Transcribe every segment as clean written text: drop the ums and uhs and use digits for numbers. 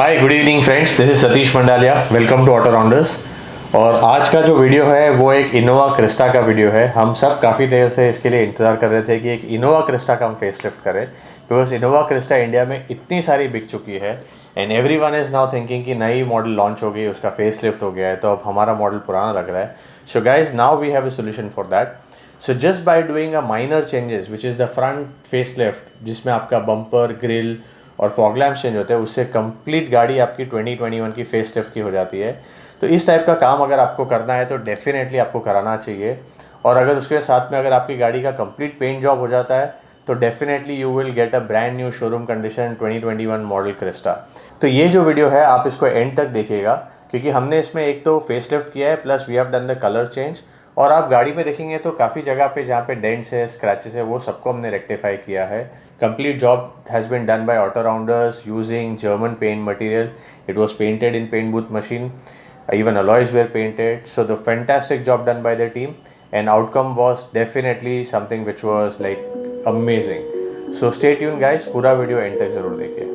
Hi good evening friends, this is Satish Mandalia. Welcome to Autorounders. और आज का जो वीडियो है वो एक इनोवा क्रिस्टा का वीडियो है। हम सब काफ़ी देर से इसके लिए इंतज़ार कर रहे थे कि एक इनोवा क्रिस्टा का हम फेसलिफ्ट करें, बिकॉज इनोवा क्रिस्टा इंडिया में इतनी सारी बिक चुकी है and every one is now thinking कि नई मॉडल लॉन्च हो गई, उसका फेसलिफ्ट हो गया है, तो अब हमारा मॉडल पुराना लग रहा है। So guys, now we have a solution for that. So just by doing a minor changes which is the front facelift, जिसमें आपका बम्पर, ग्रिल और फॉग लैम्प्स चेंज होते हैं, उससे कंप्लीट गाड़ी आपकी 2021 की फेसलिफ्ट की हो जाती है। तो इस टाइप का काम अगर आपको करना है तो डेफिनेटली आपको कराना चाहिए। और अगर उसके साथ में अगर आपकी गाड़ी का कंप्लीट पेंट जॉब हो जाता है तो definitely you will get a brand new showroom condition 2021 model Crysta. तो ये जो वीडियो है आप इसको एंड तक देखिएगा, क्योंकि हमने इसमें एक तो फेसलिफ्ट किया है plus we have done the colour change. और आप गाड़ी में देखेंगे तो काफ़ी जगह पे जहाँ पे डेंट्स है, स्क्रैचेस है, वो सबको हमने रेक्टिफाई किया है। Complete job has been done by Autorounders using German paint material. It was painted in paint booth machine. Even alloys were painted. So the fantastic job done by the team, and outcome was definitely something which was like amazing. So stay tuned guys, पूरा video and तक ज़रूर देखिए।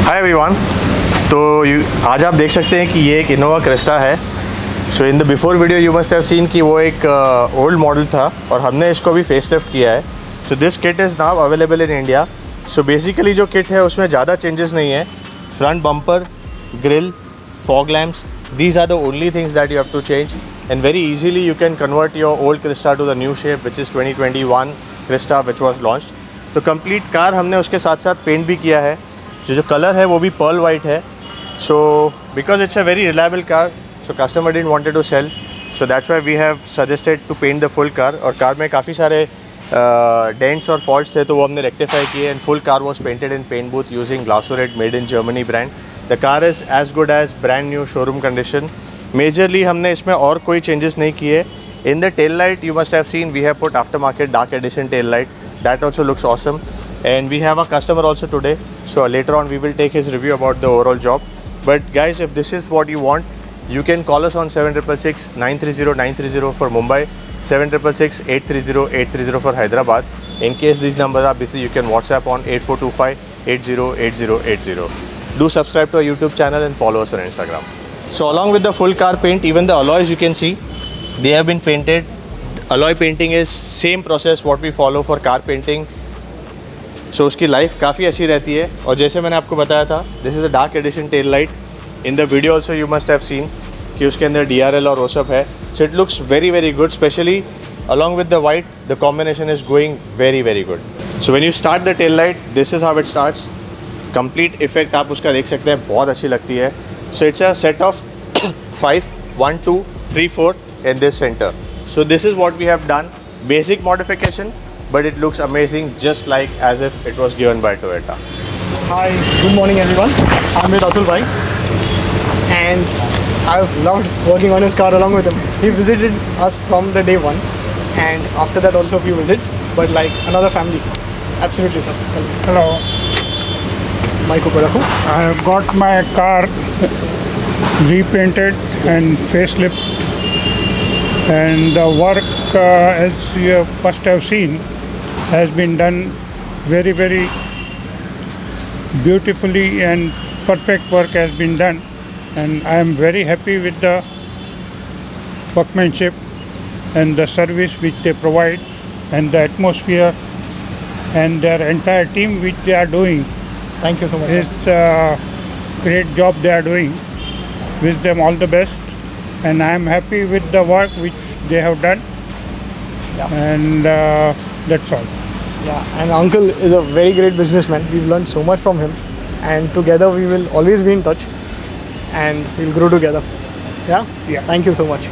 Hi everyone. तो आज आप देख सकते हैं कि ये एक इनोवा क्रिस्टा है। So in the before video you must have seen कि वो एक ओल्ड मॉडल था और हमने इसको भी फेसलिफ्ट किया है। So this kit is now available in India. So basically जो किट है उसमें ज़्यादा चेंजेस नहीं है। Front bumper, grill, fog lamps, these are the only things that you have to change, and very easily you can convert your old Crysta to the new shape, which is 2021 Crysta which was launched. तो complete car हमने उसके साथ साथ paint भी किया है। जो colour है वो भी पर्ल वाइट है। So because it's a very reliable car, so customer didn't wanted to sell, so that's why we have suggested to paint the full car. और कार में काफ़ी सारे डेंट्स और फॉल्ट्स थे तो वो हमने रेक्टिफाई किए, and full car was painted in paint booth using Glasurit made in Germany brand. The car is as good as brand new showroom condition. Majorly हमने इसमें और कोई चेंजेस नहीं किए। In the tail light you must have seen we have put after market dark edition tail light, that also looks awesome, and we have a customer also today, so later on we will take his review about the overall job. But guys, if this is what you want, you can call us on 7666 930 930 for Mumbai, 7666 830 830 for Hyderabad. In case these numbers are busy, you can WhatsApp on 8425 808080. Do subscribe to our YouTube channel and follow us on Instagram. So along with the full car paint, even the alloys you can see they have been painted. Alloy painting is same process what we follow for car painting. सो उसकी life काफ़ी अच्छी रहती है। और जैसे मैंने आपको बताया था, this is a dark edition tail light. In the video also you must have seen कि उसके अंदर DRL और वो सब है। So it looks very very good, specially along with the white the combination is going very very good. So when you start the tail light, this is how it starts. Complete effect आप उसका देख सकते हैं, बहुत अच्छी लगती है। So it's a set of 5 1 2 3 4 in this centre. So this is what we have done, basic modification, but it looks amazing, just like as if it was given by Toyota. Hi, good morning everyone. I'm with Atul bhai and I've loved working on his car along with him. He visited us from the day one and after that also a few visits, but like another family. Absolutely sir. Hello. Mic upar rakho. I have got my car repainted and facelift, and the work as you must have seen has been done very very beautifully, and perfect work has been done, and I am very happy with the workmanship and the service which they provide and the atmosphere and their entire team which they are doing. Thank you so much. It's a great job they are doing. Wish them all the best, and I am happy with the work which they have done. Yeah. And that's all. Yeah, and uncle is a very great businessman. We've learned so much from him and together we will always be in touch and we'll grow together. Yeah? Yeah. Thank you so much.